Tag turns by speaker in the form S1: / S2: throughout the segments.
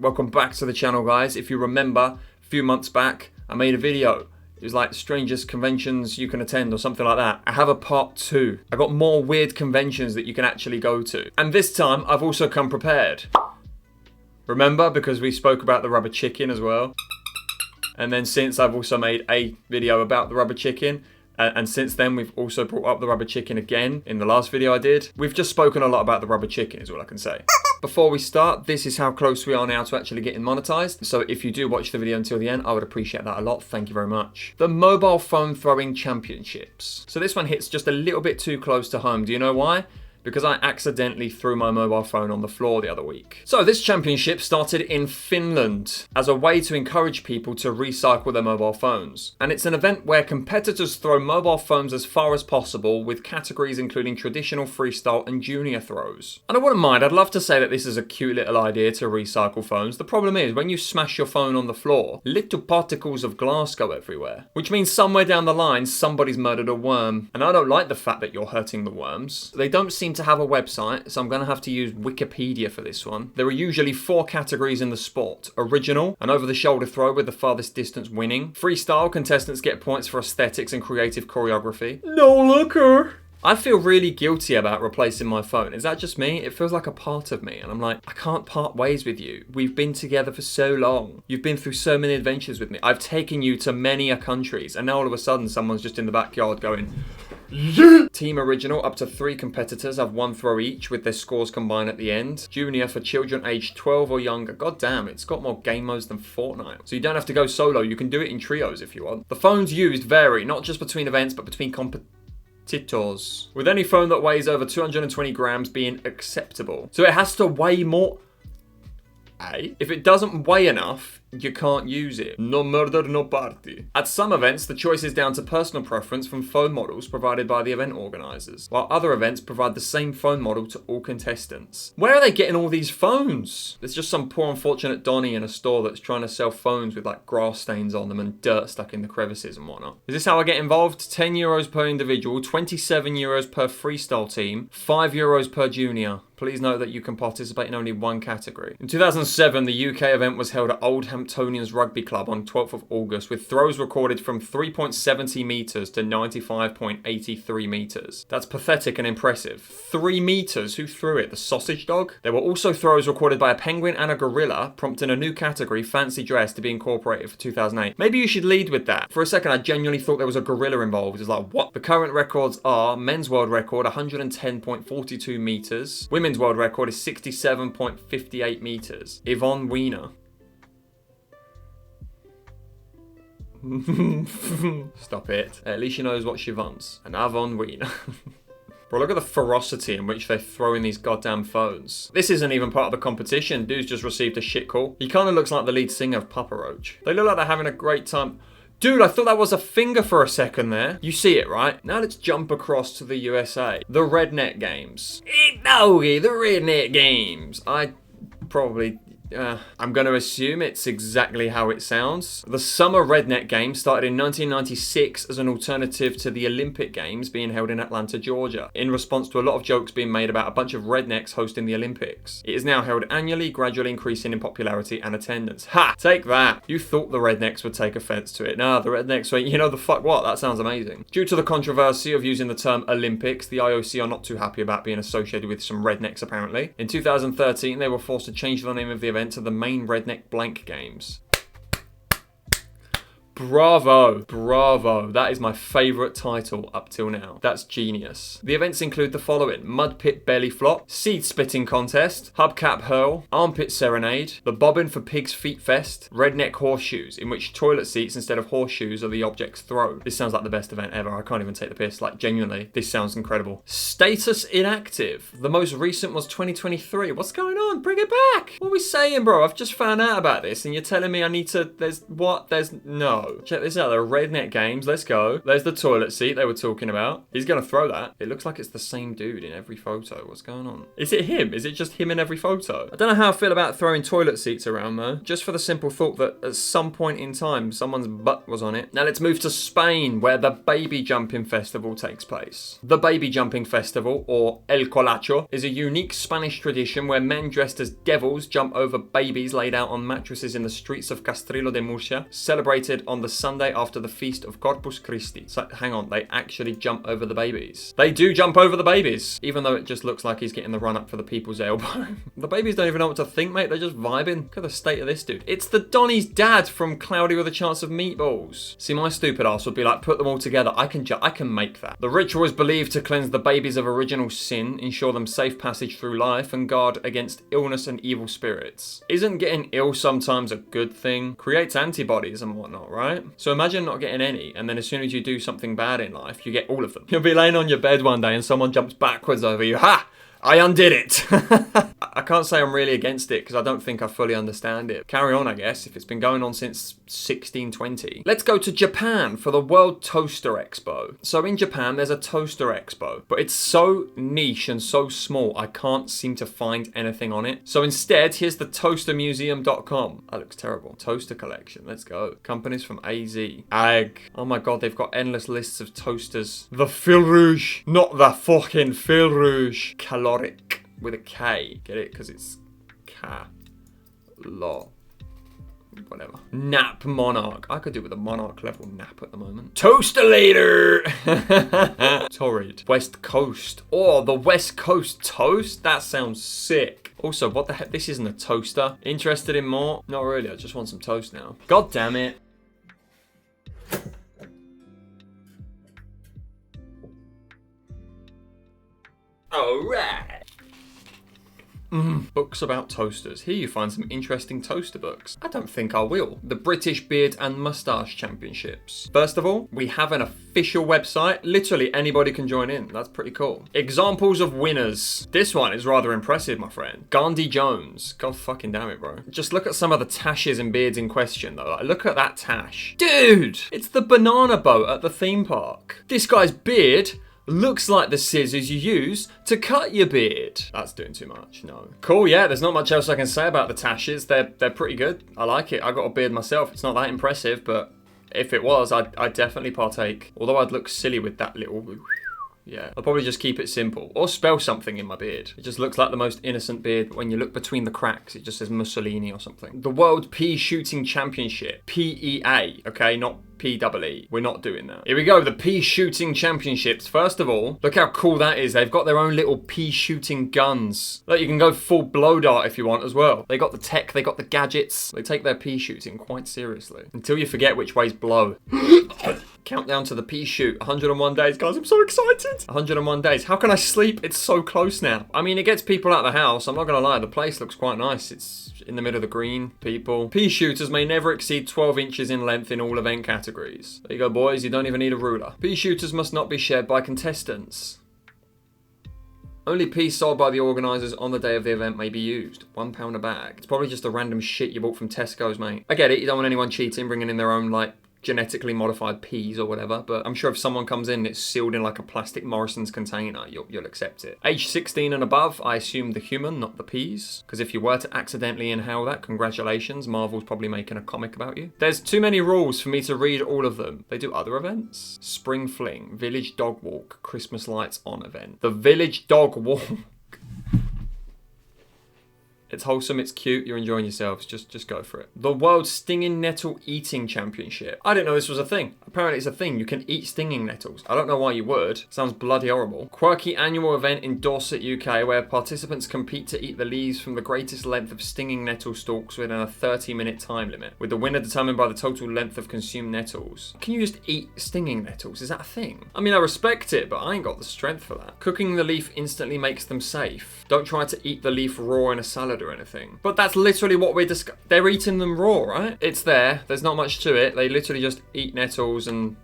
S1: Welcome back to the channel, guys. If you remember, a few months back, I made a video. It was like strangest conventions you can attend or something like that. I have a part 2. I got more weird conventions that you can actually go to. And this time, I've also come prepared. Remember, because we spoke about the rubber chicken as well. And then since I've also made a video about the rubber chicken. And since then, we've also brought up the rubber chicken again in the last video I did. We've just spoken a lot about the rubber chicken is all I can say. Before we start, this is how close we are now to actually getting monetized. So if you do watch the video until the end, I would appreciate that a lot. Thank you very much. The mobile phone throwing championships. So this one hits just a little bit too close to home. Do you know why? Because I accidentally threw my mobile phone on the floor the other week. So this championship started in Finland as a way to encourage people to recycle their mobile phones. And it's an event where competitors throw mobile phones as far as possible with categories including traditional, freestyle and junior throws. And I wouldn't mind, I'd love to say that this is a cute little idea to recycle phones. The problem is when you smash your phone on the floor, little particles of glass go everywhere. Which means somewhere down the line, somebody's murdered a worm. And I don't like the fact that you're hurting the worms. They don't seem to have a website, so I'm going to have to use Wikipedia for this one. There are usually 4 categories in the sport. Original, an over-the-shoulder throw with the farthest distance winning. Freestyle, contestants get points for aesthetics and creative choreography. No looker! I feel really guilty about replacing my phone. Is that just me? It feels like a part of me. And I'm like, I can't part ways with you. We've been together for so long. You've been through so many adventures with me. I've taken you to many countries. And now all of a sudden, someone's just in the backyard going... Team Original, up to 3 competitors have 1 throw each with their scores combined at the end. Junior for children aged 12 or younger. God damn, it's got more game modes than Fortnite. So you don't have to go solo, you can do it in trios if you want. The phones used vary, not just between events, but between competitors. With any phone that weighs over 220 grams being acceptable. So it has to weigh more... If it doesn't weigh enough, you can't use it. No murder, no party. At some events, the choice is down to personal preference from phone models provided by the event organisers, while other events provide the same phone model to all contestants. Where are they getting all these phones? There's just some poor unfortunate Donny in a store that's trying to sell phones with like grass stains on them and dirt stuck in the crevices and whatnot. Is this how I get involved? 10 euros per individual, 27 euros per freestyle team, 5 euros per junior. Please note that you can participate in only 1 category. In 2007, the UK event was held at Oldhamptonians Rugby Club on 12th of August, with throws recorded from 3.70 metres to 95.83 metres. That's pathetic and impressive. 3 metres? Who threw it? The sausage dog? There were also throws recorded by a penguin and a gorilla, prompting a new category, fancy dress, to be incorporated for 2008. Maybe you should lead with that. For a second, I genuinely thought there was a gorilla involved. It's like, what? The current records are men's world record, 110.42 metres. Women's world record is 67.58 metres. Yvonne Wiener. Stop it. At least she knows what she wants. An Yvonne Wiener. Bro, look at the ferocity in which they're throwing these goddamn phones. This isn't even part of the competition. Dude's just received a shit call. He kind of looks like the lead singer of Papa Roach. They look like they're having a great time. Dude, I thought that was a finger for a second there. You see it, right? Now let's jump across to the USA. The Redneck Games. Doggy, the Redneck Games. I'm going to assume it's exactly how it sounds. The Summer Redneck Games started in 1996 as an alternative to the Olympic Games being held in Atlanta, Georgia, in response to a lot of jokes being made about a bunch of rednecks hosting the Olympics. It is now held annually, gradually increasing in popularity and attendance. Ha! Take that! You thought the rednecks would take offense to it. Nah, the rednecks went, you know the fuck what? That sounds amazing. Due to the controversy of using the term Olympics, the IOC are not too happy about being associated with some rednecks apparently. In 2013, they were forced to change the name of the event to the Main Redneck Blank Games. Bravo, bravo. That is my favourite title up till now. That's genius. The events include the following: Mud Pit Belly Flop, Seed Spitting Contest, Hubcap Hurl, Armpit Serenade, the Bobbin for Pigs Feet Fest, Redneck Horseshoes, in which toilet seats instead of horseshoes are the objects thrown. This sounds like the best event ever. I can't even take the piss. Like, genuinely, this sounds incredible. Status Inactive. The most recent was 2023. What's going on? Bring it back. What are we saying, bro? I've just found out about this and you're telling me I need to... There's no. go. Check this out, the redneck games, let's go. There's the toilet seat they were talking about. He's gonna throw that. It looks like it's the same dude in every photo. What's going on? Is it him? Is it just him in every photo? I don't know how I feel about throwing toilet seats around though, just for the simple thought that at some point in time, someone's butt was on it. Now let's move to Spain, where the baby jumping festival takes place. The baby jumping festival, or El Colacho, is a unique Spanish tradition where men dressed as devils jump over babies laid out on mattresses in the streets of Castrillo de Murcia, celebrated on the Sunday after the feast of Corpus Christi. So hang on, they actually jump over the babies. They do jump over the babies, even though it just looks like he's getting the run up for the people's elbow. The babies don't even know what to think, mate. They're just vibing. Look at the state of this dude. It's the Donnie's dad from Cloudy with a Chance of Meatballs. See, my stupid ass would be like, put them all together. I can make that. The ritual is believed to cleanse the babies of original sin, ensure them safe passage through life, and guard against illness and evil spirits. Isn't getting ill sometimes a good thing? Creates antibodies and whatnot, right? So imagine not getting any, and then as soon as you do something bad in life, you get all of them. You'll be laying on your bed one day and someone jumps backwards over you. Ha! I undid it. I can't say I'm really against it because I don't think I fully understand it. Carry on, I guess, if it's been going on since 1620. Let's go to Japan for the World Toaster Expo. So in Japan, there's a toaster expo, but it's so niche and so small, I can't seem to find anything on it. So instead, here's the toastermuseum.com. That looks terrible. Toaster collection. Let's go. Companies from AZ. AG. Oh my God, they've got endless lists of toasters. The Fil Rouge. Not the fucking Fil Rouge. Caloric with a K. Get it? Because it's whatever. Nap Monarch. I could do with a Monarch level nap at the moment. Toaster later. Torrid. West Coast. Oh, the West Coast toast? That sounds sick. Also, what the heck? This isn't a toaster. Interested in more? Not really. I just want some toast now. God damn it. Alright. Books about toasters. Here you find some interesting toaster books. I don't think I will. The British Beard and Moustache Championships. First of all, we have an official website. Literally anybody can join in. That's pretty cool. Examples of winners. This one is rather impressive, my friend. Gandhi Jones. God fucking damn it, bro. Just look at some of the tashes and beards in question, though. Like, look at that tash. Dude! It's the banana boat at the theme park. This guy's beard looks like the scissors you use to cut your beard. That's doing too much, no. Cool, yeah, there's not much else I can say about the tashes. They're pretty good. I like it. I got a beard myself. It's not that impressive, but if it was, I'd definitely partake. Although I'd look silly with that little... Yeah, I'll probably just keep it simple. Or spell something in my beard. It just looks like the most innocent beard. When you look between the cracks, it just says Mussolini or something. The World Pea Shooting Championship. PEA, okay? Not PEE. We're not doing that. Here we go, the pea shooting championships. First of all, look how cool that is. They've got their own little pea shooting guns. Look, you can go full blow dart if you want as well. They got the tech, they got the gadgets. They take their pea shooting quite seriously. Until you forget which way's blow. Countdown to the pea shoot. 101 days. Guys, I'm so excited. 101 days. How can I sleep? It's so close now. I mean, it gets people out of the house. I'm not going to lie. The place looks quite nice. It's in the middle of the green. People. Pea shooters may never exceed 12 inches in length in all event categories. There you go, boys. You don't even need a ruler. Pea shooters must not be shared by contestants. Only peas sold by the organisers on the day of the event may be used. £1 a bag. It's probably just a random shit you bought from Tesco's, mate. I get it. You don't want anyone cheating, bringing in their own, like, genetically modified peas or whatever, but I'm sure if someone comes in and it's sealed in like a plastic Morrison's container, you'll accept it. Age 16 and above, I assume the human, not the peas, because if you were to accidentally inhale that, congratulations, Marvel's probably making a comic about you. There's too many rules for me to read all of them. They do other events. Spring Fling, Village Dog Walk, Christmas Lights On event. The Village Dog Walk. It's wholesome, it's cute, you're enjoying yourselves, just go for it. The World Stinging Nettle Eating Championship. I didn't know this was a thing. Apparently it's a thing, you can eat stinging nettles. I don't know why you would. Sounds bloody horrible. Quirky annual event in Dorset, UK, where participants compete to eat the leaves from the greatest length of stinging nettle stalks within a 30-minute time limit, with the winner determined by the total length of consumed nettles. Can you just eat stinging nettles? Is that a thing? I mean, I respect it, but I ain't got the strength for that. Cooking the leaf instantly makes them safe. Don't try to eat the leaf raw in a salad or anything. But that's literally what we're discussing. They're eating them raw, right? It's there. There's not much to it. They literally just eat nettles and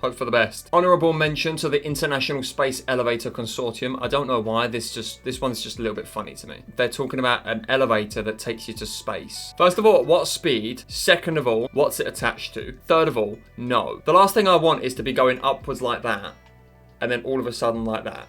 S1: Hope for the best. Honourable mention to the International Space Elevator Consortium. I don't know why, this one's just a little bit funny to me. They're talking about an elevator that takes you to space. First of all, at what speed? Second of all, what's it attached to? Third of all, no. The last thing I want is to be going upwards like that, and then all of a sudden like that.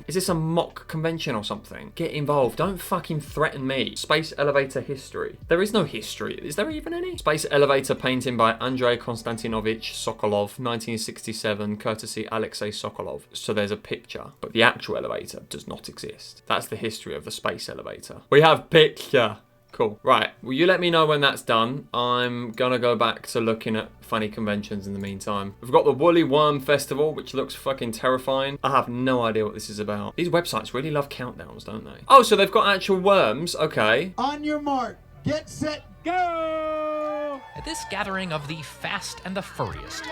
S1: Is this a mock convention or something? Get involved. Don't fucking threaten me. Space elevator history. There is no history. Is there even any? Space elevator painting by Andrei Konstantinovich Sokolov, 1967, courtesy Alexei Sokolov. So there's a picture, but the actual elevator does not exist. That's the history of the space elevator. We have picture. Cool. Right. Well, you let me know when that's done. I'm gonna go back to looking at funny conventions in the meantime. We've got the Woolly Worm Festival, which looks fucking terrifying. I have no idea what this is about. These websites really love countdowns, don't they? Oh, so they've got actual worms. Okay.
S2: On your mark. Get set. Go!
S3: At this gathering of the fast and the furriest.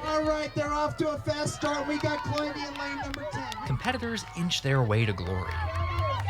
S2: All right, they're off to a fast start. We got Clindy in lane number 10.
S3: Competitors inch their way to glory.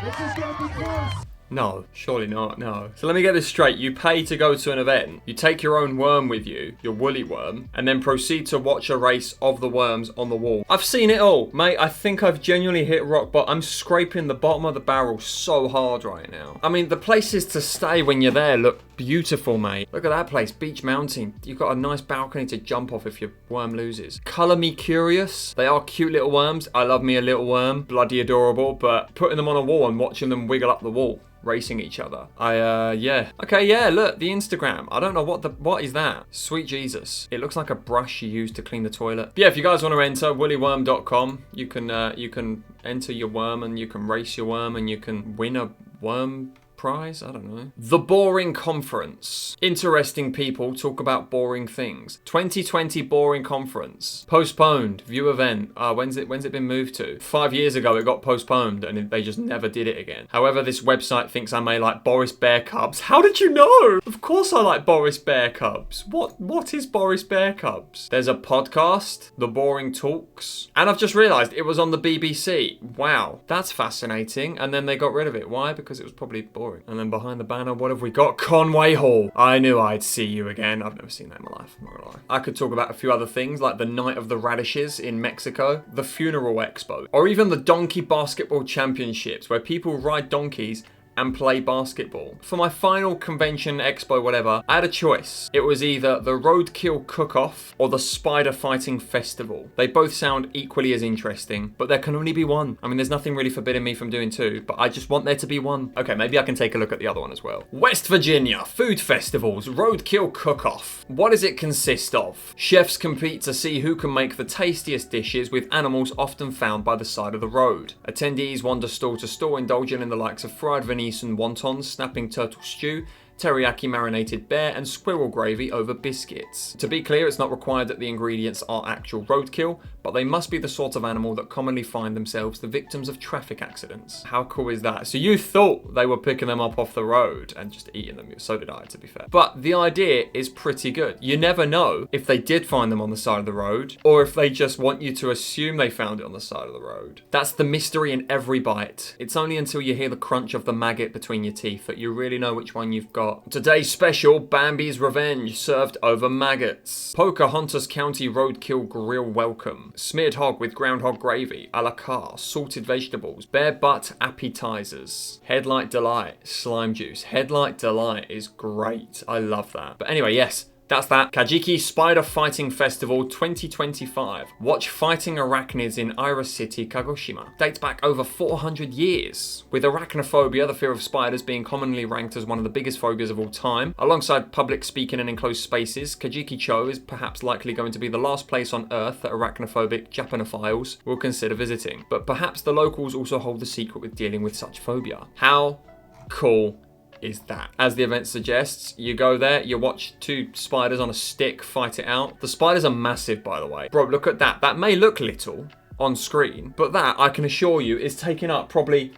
S2: This is gonna be close.
S1: No, surely not, no. So let me get this straight. You pay to go to an event, you take your own worm with you, your woolly worm, and then proceed to watch a race of the worms on the wall. I've seen it all. Mate, I think I've genuinely hit rock bottom. I'm scraping the bottom of the barrel so hard right now. I mean, the places to stay when you're there look beautiful, mate. Look at that place, Beach Mountain. You've got a nice balcony to jump off if your worm loses. Colour me curious. They are cute little worms. I love me a little worm. Bloody adorable, but putting them on a wall and watching them wiggle up the wall, racing each other. Yeah. Okay, yeah, look, the Instagram. I don't know what is that? Sweet Jesus. It looks like a brush you use to clean the toilet. But yeah, if you guys want to enter, woollyworm.com, you can enter your worm and you can race your worm and you can win a worm prize? I don't know. The Boring Conference. Interesting people talk about boring things. 2020 Boring Conference. Postponed. View event. When's it been moved to? 5 years ago it got postponed and they just never did it again. However, this website thinks I may like Boris Bear Cubs. How did you know? Of course I like Boris Bear Cubs. What is Boris Bear Cubs? There's a podcast, The Boring Talks. And I've just realised it was on the BBC. Wow. That's fascinating. And then they got rid of it. Why? Because it was probably boring. And then behind the banner, what have we got? Conway Hall. I knew I'd see you again. I've never seen that in my life, I'm not gonna lie. I could talk about a few other things like the Night of the Radishes in Mexico, the Funeral Expo, or even the Donkey Basketball Championships, where people ride donkeys and play basketball. For my final convention, expo, whatever, I had a choice. It was either the Roadkill Cook-Off or the Spider Fighting Festival. They both sound equally as interesting, but there can only be one. I mean, there's nothing really forbidding me from doing two, but I just want there to be one. Okay, maybe I can take a look at the other one as well. West Virginia Food Festivals Roadkill Cook-Off. What does it consist of? Chefs compete to see who can make the tastiest dishes with animals often found by the side of the road. Attendees wander stall to stall, indulging in the likes of fried Venetian wontons, snapping turtle stew, teriyaki marinated bear, and squirrel gravy over biscuits. To be clear, it's not required that the ingredients are actual roadkill, but they must be the sort of animal that commonly find themselves the victims of traffic accidents. How cool is that? So you thought they were picking them up off the road and just eating them. So did I, to be fair. But the idea is pretty good. You never know if they did find them on the side of the road, or if they just want you to assume they found it on the side of the road. That's the mystery in every bite. It's only until you hear the crunch of the maggot between your teeth that you really know which one you've got. Today's special, Bambi's Revenge, served over maggots. Pocahontas County Roadkill Grill Welcome. Smeared hog with groundhog gravy, a la carte, salted vegetables, bare butt appetizers. Headlight Delight, slime juice. Headlight Delight is great. I love that. But anyway, yes. That's that. Kajiki Spider Fighting Festival 2025. Watch fighting arachnids in Ira City, Kagoshima. Dates back over 400 years. With arachnophobia, the fear of spiders, being commonly ranked as one of the biggest phobias of all time. Alongside public speaking in enclosed spaces, Kajiki-cho is perhaps likely going to be the last place on Earth that arachnophobic Japanophiles will consider visiting. But perhaps the locals also hold the secret with dealing with such phobia. How cool is that? As the event suggests, you go there, you watch two spiders on a stick fight it out. The spiders are massive, by the way. Bro, look at that. That may look little on screen, but that, I can assure you, is taking up probably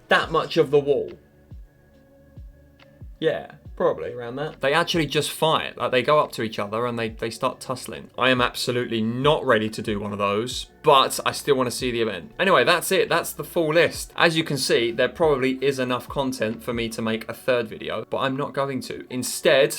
S1: that much of the wall. Yeah, probably around that. They actually just fight. Like, they go up to each other and they start tussling. I am absolutely not ready to do one of those, but I still want to see the event. Anyway, that's it. That's the full list. As you can see, there probably is enough content for me to make a third video, but I'm not going to. Instead,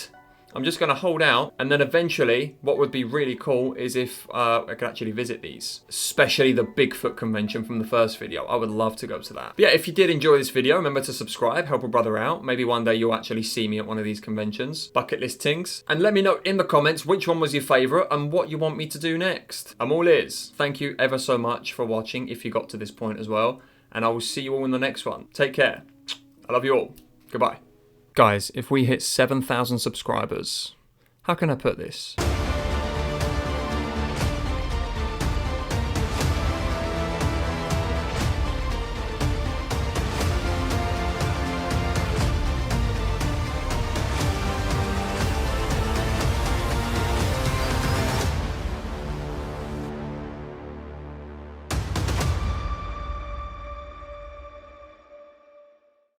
S1: I'm just going to hold out, and then eventually what would be really cool is if I could actually visit these, especially the Bigfoot convention from the first video. I would love to go to that. But yeah, if you did enjoy this video, remember to subscribe, help a brother out. Maybe one day you'll actually see me at one of these conventions. Bucket list things. And let me know in the comments which one was your favourite and what you want me to do next. I'm all ears. Thank you ever so much for watching if you got to this point as well. And I will see you all in the next one. Take care. I love you all. Goodbye. Guys, if we hit 7,000 subscribers, how can I put this?